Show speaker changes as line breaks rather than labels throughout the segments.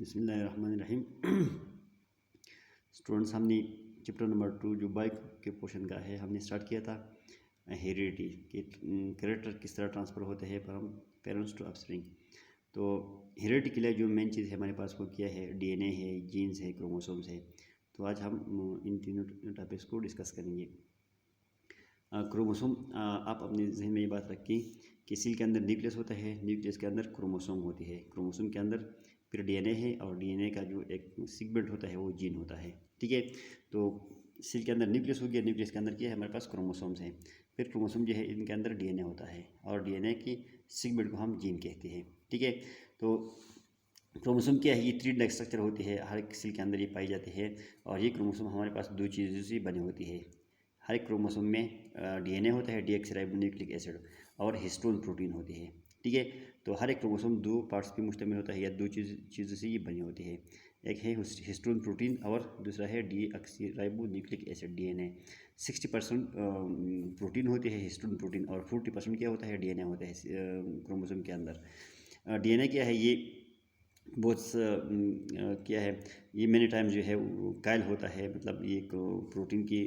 बिस्मिल्लाहिर्रहमानिर्रहीम। स्टूडेंट्स, हमने chapter number 2 जो बाइक के पोर्शन का है हमने स्टार्ट किया था हेरिडिटी के कैरेक्टर किस तरह ट्रांसफ़र होते हैं फ्रॉम पेरेंट्स टू ऑफस्प्रिंग। तो हेरिडिटी के लिए जो मेन चीज़ है हमारे पास वो क्या है, डीएनए है, जीन्स है, क्रोमोसोम्स है। तो आज हम इन तीनों टॉपिक्स को डिस्कस करेंगे। क्रोमोसोम, आप अपने जहन में ये बात रखें कि सेल के अंदर न्यूक्लियस होता है, न्यूक्लियस के अंदर क्रोमोसोम होती है, क्रोमोसोम के अंदर फिर डीएनए है और डीएनए का जो एक सीक्वेंट होता है वो जीन होता है। ठीक है, तो सेल के अंदर न्यूक्लियस हो गया, न्यूक्लियस के अंदर क्या है हमारे पास क्रोमोसोम्स हैं, फिर क्रोमोसोम जो है इनके अंदर डीएनए होता है और डीएनए की सीक्वेंट को हम जीन कहते हैं। ठीक है, तो क्रोमोसोम क्या है, ये 3 स्ट्रक्चर होती है, हर एक सेल के अंदर ये पाई जाती है और ये क्रोमोसोम हमारे पास 2 चीज़ों से बनी होती है। हर एक क्रोमोसोम में डीएनए होता है, डीऑक्सीराइबोन्यूक्लिक एसिड, और हिस्टोन प्रोटीन होती है। ठीक है, तो हर एक क्रोमोसोम 2 पार्ट्स पे मुश्तमिल होता है या 2 चीज़ों से ये बनी होती है। एक है हिस्टोन प्रोटीन और दूसरा है डीऑक्सीराइबोन्यूक्लिक एसिड, डीएनए। 60% प्रोटीन होती है, हिस्टोन प्रोटीन, और 40% क्या होता है, डीएनए होता है क्रोमोसोम के अंदर। डीएनए क्या है, ये बहुत क्या है, ये मैनी टाइम जो है कायल होता है, मतलब ये एक प्रोटीन की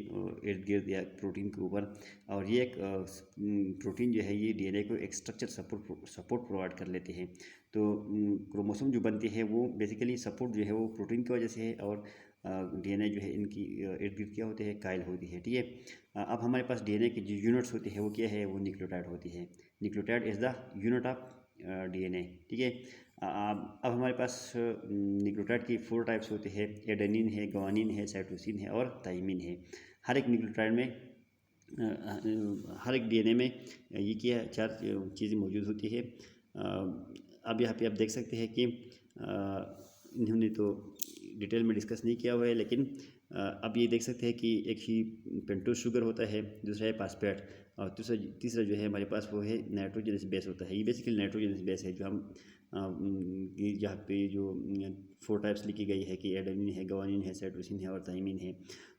इर्द गिर्द या प्रोटीन के ऊपर, और ये एक प्रोटीन जो है ये डीएनए को एक स्ट्रक्चर सपोर्ट प्रोवाइड कर लेते हैं। तो क्रोमोसोम जो बनती है वो बेसिकली सपोर्ट जो है वो प्रोटीन की वजह से है, और डीएनए जो है इनकी इर्द गिर्द क्या होते हैं, कायल होती है। ठीक है, अब हमारे पास डीएनए की जो यूनिट्स होती है वो क्या है, वो न्यूक्लियोटाइड होती है। Nucleotide is the unit of DNA. ठीक है, अब हमारे पास न्यूक्लियोटाइड की 4 टाइप्स होते हैं, एडेनिन है, ग्वानिन है, साइटोसिन है और थाइमिन है। हर एक न्यूक्लियोटाइड में हर एक डीएनए में ये क्या 4 चीज़ें मौजूद होती है। अब यहाँ पे आप देख सकते हैं कि इन्होंने तो डिटेल में डिस्कस नहीं किया हुआ है, लेकिन अब ये देख सकते हैं कि एक ही पेंटोज शुगर होता है, दूसरा है फास्फेट, और तीसरा जो है हमारे पास वो है नाइट्रोजनस बेस होता है। ये बेसिकली नाइट्रोजनस बेस है जो हम यहाँ पे जो 4 टाइप्स लिखी गई है कि एडेनिन है, ग्वानिन है, साइटोसिन है और थाइमिन है।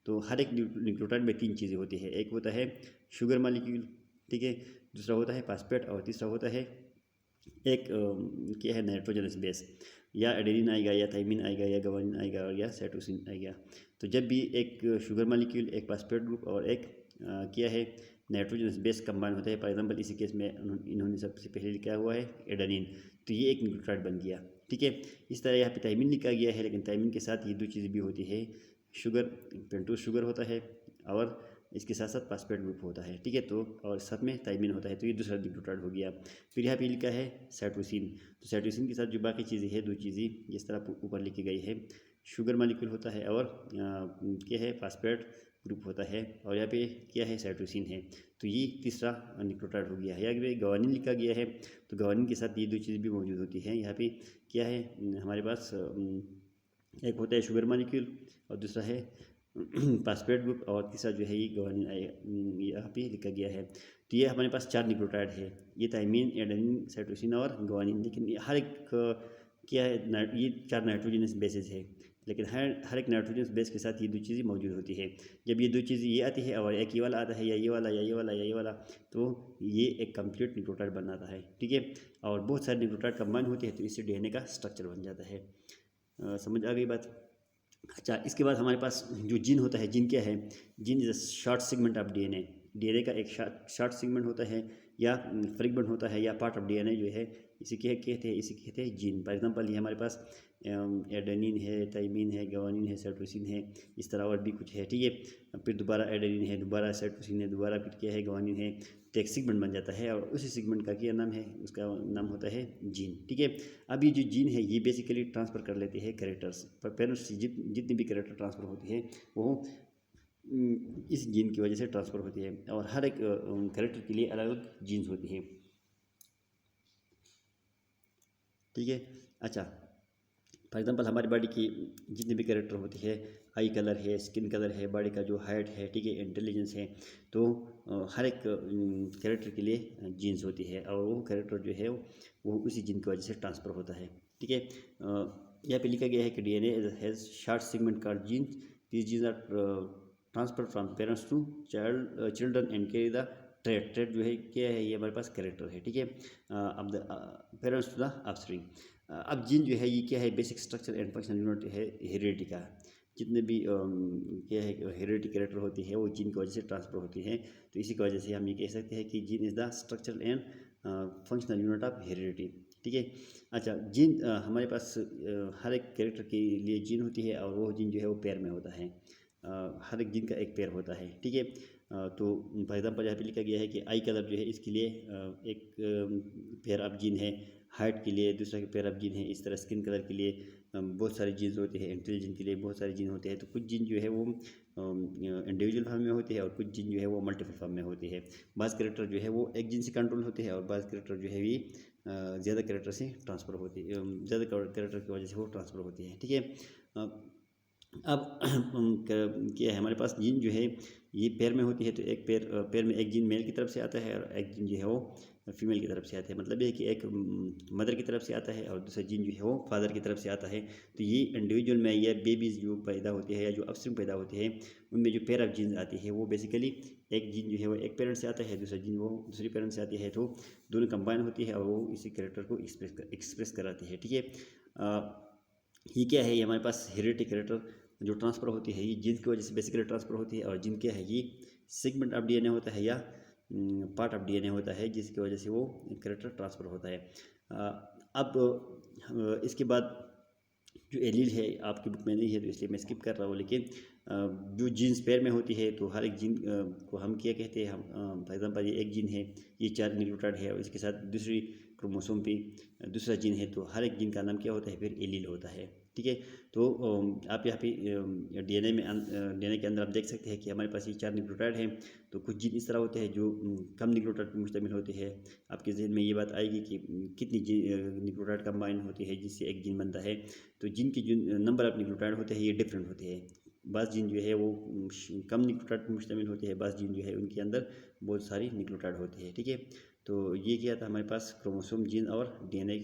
तो हर एक न्यूक्लियोटाइड में 3 चीज़ें होती है, एक होता है शुगर मॉलिक्यूल, ठीक है, दूसरा होता है फास्फेट, और तीसरा होता है एक क्या है, नाइट्रोजनस बेस। या एडेनिन आएगा या थाइमिन आएगा या ग्वानिन आएगा और या साइटोसिन आएगा। तो जब भी एक शुगर मॉलिक्यूल, एक फास्फेट ग्रुप और एक क्या है, नाइट्रोजनस बेस कंबाइन होता है, फॉर एग्जांपल इसी केस में इन्होंने सबसे पहले लिखा हुआ है एडेनिन, तो ये एक न्यूक्लियोटाइड बन गया। ठीक है, इस तरह यहाँ पे थाइमिन लिखा गया है, लेकिन थाइमिन के साथ ये 2 चीज़ें भी होती है, शुगर, पेंटोज शुगर होता है और इसके साथ साथ फास्फेट ग्रुप होता है। ठीक है, तो और साथ में थाइमिन होता है, तो ये दूसरा न्यूक्लियोटाइड हो गया। फिर यहाँ पे लिखा है साइटोसिन, तो साइटोसिन के साथ जो बाकी चीज़ें हैं, 2 चीज़ें जिस तरह ऊपर लिखी गई है, शुगर मॉलिक्यूल होता है और क्या है, फास्फेट ग्रुप होता है, और यहाँ पे क्या है, साइटोसिन है। तो ये तीसरा न्यूक्लियोटाइड हो गया है। यहाँ पे ग्वानिन लिखा गया है, तो ग्वानिन के साथ ये 2 चीज़ भी मौजूद होती है। यहाँ पे क्या है, हमारे पास एक होता है शुगर मॉलिक्यूल और दूसरा है फास्फेट ग्रुप, और तीसरा जो है ये ग्वानिन यहाँ पे लिखा गया है। तो ये हमारे पास 4 न्यूक्लियोटाइड है, ये थाइमिन, एडेनिन, साइटोसिन और ग्वानिन। लेकिन हर एक क्या है, ये 4 नाइट्रोजनस बेसेस है, लेकिन हर एक नाइट्रोजनस बेस के साथ ये 2 चीज़ें मौजूद होती है। जब ये 2 चीज़ें ये आती है और एक ये वाला आता है, या ये वाला या ये वाला या ये वाला, तो ये एक कंप्लीट न्यूक्लियोटाइड बनाता है। ठीक है, और बहुत सारे न्यूक्लियोटाइड कंबाइन होते हैं, तो इससे डीएनए का स्ट्रक्चर बन जाता है। समझ आ गई बात? अच्छा, इसके बाद हमारे पास जो जीन होता है, जीन क्या है, gene is a short segment of DNA. DNA का एक शॉर्ट सेगमेंट होता है या फ्रेगमेंट होता है या पार्ट ऑफ डीएनए जो है, इसी के कहते हैं, इसी कहते हैं जीन। फॉर एग्जांपल ये हमारे पास एडेनिन है, थाइमिन है, ग्वानिन है, साइटोसिन है, इस तरह और भी कुछ है। ठीक है, फिर दोबारा एडेनिन है, दोबारा साइटोसिन है, दोबारा फिर क्या है, ग्वानिन है, तो एक सेगमेंट बन जाता है, और उसी सेगमेंट का क्या नाम है, उसका नाम होता है जीन। ठीक है, अब ये जो जीन है ये बेसिकली ट्रांसफ़र कर लेते हैं कैरेक्टर्स, पर पेरेंट्स से जितनी भी कैरेक्टर ट्रांसफ़र होती है वो इस जीन की वजह से ट्रांसफ़र होती है, और हर एक कैरेक्टर के लिए अलग अलग जीन्स होती है। ठीक है, अच्छा, फॉर एग्जांपल हमारी बॉडी की जितनी भी कैरेक्टर होती है, आई कलर है, स्किन कलर है, बॉडी का जो हाइट है, ठीक है, इंटेलिजेंस है, तो हर एक कैरेक्टर के लिए जीन्स होती है, और वो कैरेक्टर जो है वो उसी जीन की वजह से ट्रांसफ़र होता है। ठीक है, यहाँ पे लिखा गया है कि DNA has short segment called genes, these genes are transfer from parents to children and carry the trait जो है क्या है, ये हमारे पास कैरेक्टर है। ठीक है, अब the parents to the offspring. अब जीन जो है ये क्या है, basic structure and functional unit है हेरिडिटी का। जितने भी क्या है हेरिडिटी कैरेक्टर होती है वो जीन की वजह से ट्रांसफर होती है। तो इसी की वजह से हम ये कह सकते हैं कि gene is the structural and functional unit of heredity. ठीक है। अच्छा, जीन हमारे पास हर एक कैरेक्टर के लिए जीन होती है और वो जीन जो है वो पेयर में होता है। हर एक जीन का एक पेयर होता है। ठीक है। तो फॉर एग्जाम्पल यहाँ पे लिखा गया है कि आई कलर जो है इसके लिए एक पेयर ऑफ जीन है, हाइट के लिए दूसरा पेयर ऑफ जीन है, इस तरह स्किन कलर के लिए बहुत सारे जीन्स होते हैं, इंटेलिजेंस के लिए बहुत सारे जीन होते हैं। तो कुछ जीन जो है वो इंडिविजुअल फॉर्म में होते हैं और कुछ जीन जो है वो मल्टीपल फॉर्म में होते हैं। बाज़ कैरेक्टर जो है वो एक जीन से कंट्रोल होते हैं और बाज़ कैरेक्टर जो है ये ज़्यादा कैरेक्टर से ट्रांसफ़र होती है, ज़्यादा कैरेक्टर की वजह से वो ट्रांसफ़र होती है। ठीक है। अब क्या है हमारे पास जीन जो है ये पेयर में होती है। तो एक पेयर में एक जीन मेल की तरफ से आता है और एक जीन जो है वो फीमेल की तरफ से आता है। मतलब ये है कि एक मदर की तरफ से आता है और दूसरा जीन जो है वो फादर की तरफ से आता है। तो ये इंडिविजुअल में या बेबीज़ जो पैदा होते हैं या जो ऑफस्प्रिंग पैदा होते हैं उनमें जो पेयर ऑफ जीन्स आती है वो बेसिकली एक जीन जो है वो एक पेरेंट से आता है, दूसरा जीन वो दूसरी पेरेंट से आती है। तो दोनों कंबाइन होती है और वो इसी कैरेक्टर को एक्सप्रेस कराती है। ठीक है। ये क्या है, ये हमारे पास हेरिडिटी कैरेक्टर जो ट्रांसफ़र होती है ये जीन्स की वजह से बेसिकली ट्रांसफ़र होती है। और जीन क्या है, ये सेगमेंट ऑफ डीएनए होता है या पार्ट ऑफ डीएनए होता है जिसकी वजह से वो कैरेक्टर ट्रांसफ़र होता है। अब इसके बाद जो एलील है आपकी बुक में नहीं है तो इसलिए मैं स्किप कर रहा हूँ। लेकिन जो जीन्स पेयर में होती है तो हर एक जीन को हम क्या कहते हैं, हम फॉर एग्जांपल ये एक जीन है, ये 4 न्यूक्लियोटाइड है और इसके साथ दूसरी क्रोमोसोम पे दूसरा जीन है। तो हर एक जीन का नाम क्या होता है, फिर एलील होता है। ठीक है। तो आप यहाँ पे डीएनए के अंदर आप देख सकते हैं कि हमारे पास ये 4 न्यूक्लियोटाइड हैं। तो कुछ जीन इस तरह होते हैं जो कम न्यूक्लियोटाइड पर मुश्तमिल होते हैं। आपके जहन में ये बात आएगी कि कितनी न्यूक्लियोटाइड कंबाइन होती है जिससे एक जीन बनता है। तो जीन की जो नंबर ऑफ न्यूक्लियोटाइड होते हैं ये डिफरेंट होते हैं। बाज़ जीन जो है वो कम न्यूक्लियोटाइड पर मुश्तमिल होते हैं, बाज़ जीन जो है उनके अंदर बहुत सारी न्यूक्लियोटाइड होती है। ठीक है। तो ये किया था हमारे पास क्रोमोसोम, जीन और डीएनए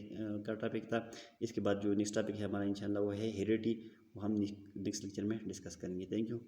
का टॉपिक था। इसके बाद जो नेक्स्ट टॉपिक है हमारा इंशाल्लाह वो है हेरिडिटी, वो हम नेक्स्ट लेक्चर में डिस्कस करेंगे। Thank you.